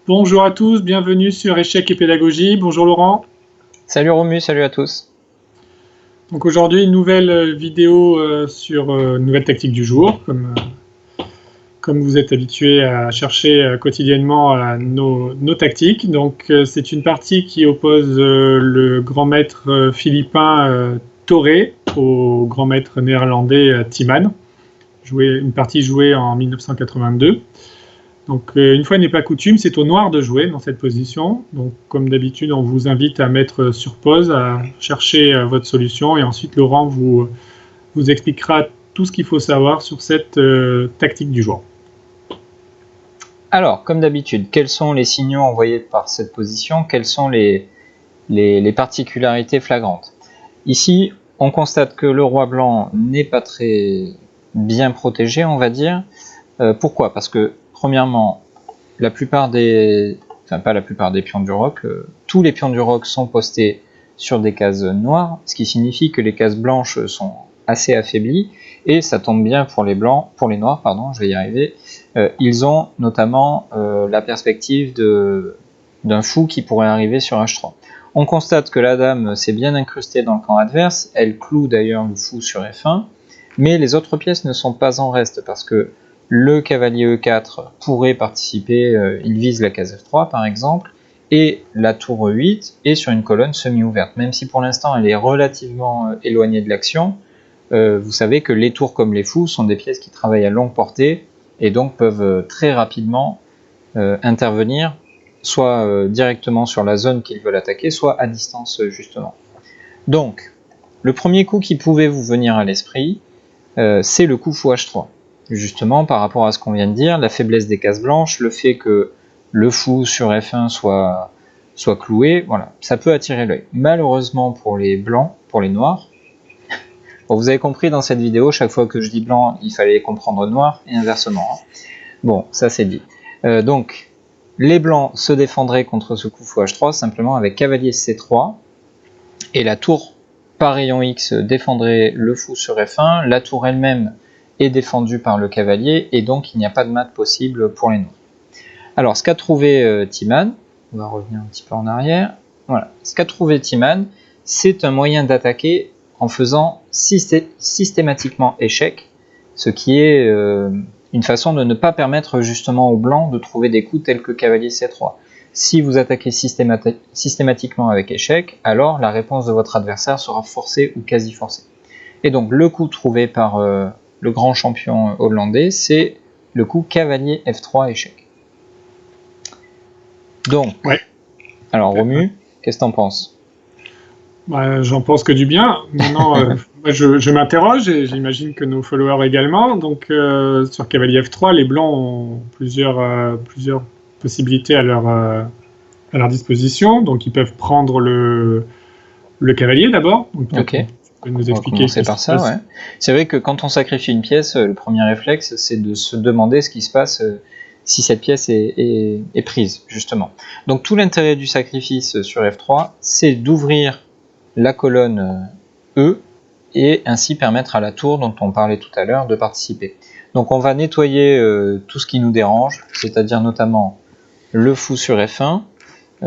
Bonjour à tous, bienvenue sur Échecs et Pédagogie. Bonjour Laurent. Salut Romu, salut à tous. Donc aujourd'hui, une nouvelle vidéo sur une nouvelle tactique du jour. Comme vous êtes habitués à chercher quotidiennement nos tactiques. Donc c'est une partie qui oppose le grand maître philippin Thoré au grand maître néerlandais Timman. Une partie jouée en 1982. Donc une fois n'est pas coutume, c'est au noir de jouer dans cette position. Donc comme d'habitude, on vous invite à mettre sur pause, à chercher votre solution et ensuite Laurent vous expliquera tout ce qu'il faut savoir sur cette tactique du jour. Alors, comme d'habitude, quels sont les signaux envoyés par cette position? Quelles sont les particularités flagrantes? Ici, on constate que le roi blanc n'est pas très bien protégé, on va dire. Pourquoi? Parce que premièrement, pas la plupart des pions du roc, tous les pions du roc sont postés sur des cases noires, ce qui signifie que les cases blanches sont assez affaiblies, et ça tombe bien pour les noirs, je vais y arriver. Ils ont notamment la perspective d'un fou qui pourrait arriver sur H3. On constate que la dame s'est bien incrustée dans le camp adverse, elle cloue d'ailleurs le fou sur F1, mais les autres pièces ne sont pas en reste, parce que le cavalier E4 pourrait participer, il vise la case F3 par exemple, et la tour E8 est sur une colonne semi-ouverte. Même si pour l'instant elle est relativement éloignée de l'action, vous savez que les tours comme les fous sont des pièces qui travaillent à longue portée, et donc peuvent très rapidement intervenir, soit directement sur la zone qu'ils veulent attaquer, soit à distance justement. Donc, le premier coup qui pouvait vous venir à l'esprit, c'est le coup fou H3. Justement, par rapport à ce qu'on vient de dire, la faiblesse des cases blanches, le fait que le fou sur F1 soit cloué, voilà, ça peut attirer l'œil. Malheureusement pour les blancs, pour les noirs, bon, vous avez compris dans cette vidéo, chaque fois que je dis blanc, il fallait comprendre noir et inversement. Bon, ça c'est dit. Donc, les blancs se défendraient contre ce coup fou H3 simplement avec cavalier C3, et la tour par rayon X défendrait le fou sur F1, la tour elle-même est défendue par le cavalier, et donc il n'y a pas de mat possible pour les noirs. Alors, ce qu'a trouvé Timman, on va revenir un petit peu en arrière, voilà, ce qu'a trouvé Timman, c'est un moyen d'attaquer en faisant systématiquement échec, ce qui est une façon de ne pas permettre justement aux blancs de trouver des coups tels que cavalier C3. Si vous attaquez systématiquement avec échec, alors la réponse de votre adversaire sera forcée ou quasi forcée. Et donc le coup trouvé par le grand champion hollandais, c'est le coup cavalier F3 échec. Donc, ouais. Alors Romu, qu'est-ce que t'en penses? J'en pense que du bien. Maintenant, je m'interroge, et j'imagine que nos followers également. Donc, sur cavalier F3, les blancs ont plusieurs possibilités à leur disposition. Donc, ils peuvent prendre le cavalier d'abord. Ok. Nous expliquer. On va commencer par ça, ouais. C'est vrai que quand on sacrifie une pièce, le premier réflexe, c'est de se demander ce qui se passe si cette pièce est prise, justement. Donc, tout l'intérêt du sacrifice sur F3, c'est d'ouvrir la colonne E, et ainsi permettre à la tour dont on parlait tout à l'heure de participer. Donc on va nettoyer tout ce qui nous dérange, c'est-à-dire notamment le fou sur F1,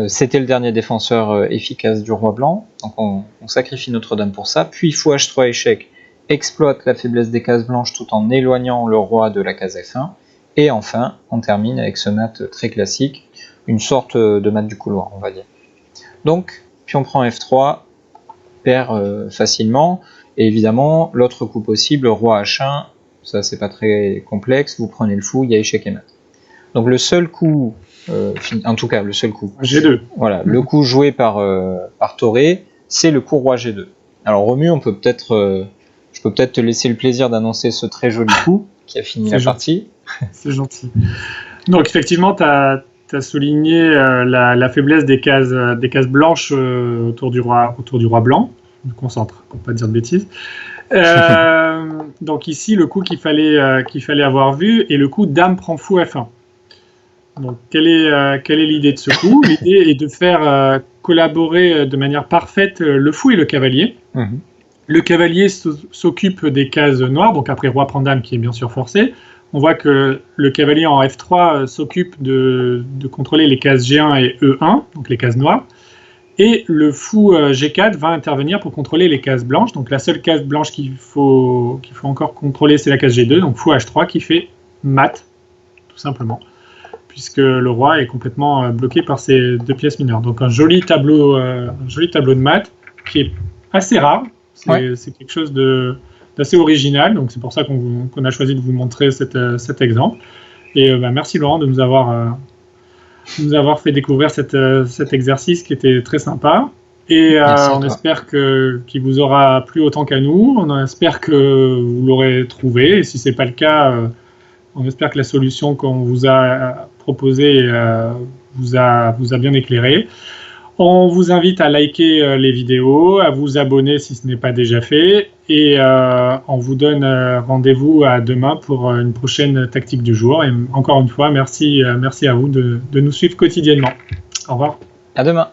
c'était le dernier défenseur efficace du roi blanc, donc on sacrifie notre dame pour ça, puis fou H3 échec exploite la faiblesse des cases blanches tout en éloignant le roi de la case F1, et enfin on termine avec ce mat très classique, une sorte de mat du couloir on va dire. Donc puis on prend F3, perd facilement, et évidemment l'autre coup possible, roi H1, ça c'est pas très complexe, vous prenez le fou, il y a échec et mat. Donc le seul coup, en tout cas le seul coup, G2. Voilà, le coup joué par Thoré, c'est le coup roi G2. Alors Romu, je peux peut-être te laisser le plaisir d'annoncer ce très joli coup qui a fini la partie. C'est gentil. Donc effectivement, tu as souligné la faiblesse des cases blanches autour du roi blanc. Je me concentre pour pas dire de bêtises. Donc ici, le coup qu'il fallait avoir vu est le coup dame prend fou F1. Donc quelle est l'idée de ce coup? L'idée est de faire collaborer de manière parfaite le fou et le cavalier. Le cavalier s'occupe des cases noires, donc après roi prend dame qui est bien sûr forcé. on voit que le cavalier en F3 s'occupe de contrôler les cases G1 et E1, donc les cases noires, et le fou G4 va intervenir pour contrôler les cases blanches. Donc la seule case blanche qu'il faut encore contrôler, c'est la case G2, donc fou H3 qui fait mat, tout simplement, puisque le roi est complètement bloqué par ces 2 pièces mineures. Donc un joli tableau de mat qui est assez rare, c'est quelque chose d'assez original, donc c'est pour ça qu'on a choisi de vous montrer cet exemple. Et merci Laurent de nous avoir fait découvrir cet exercice qui était très sympa. Et on espère qu'il vous aura plu autant qu'à nous. On espère que vous l'aurez trouvé. Et si ce n'est pas le cas, on espère que la solution qu'on vous a proposée vous a bien éclairé. On vous invite à liker les vidéos, à vous abonner si ce n'est pas déjà fait. Et on vous donne rendez-vous à demain pour une prochaine tactique du jour. Et encore une fois, merci à vous de nous suivre quotidiennement. Au revoir. À demain.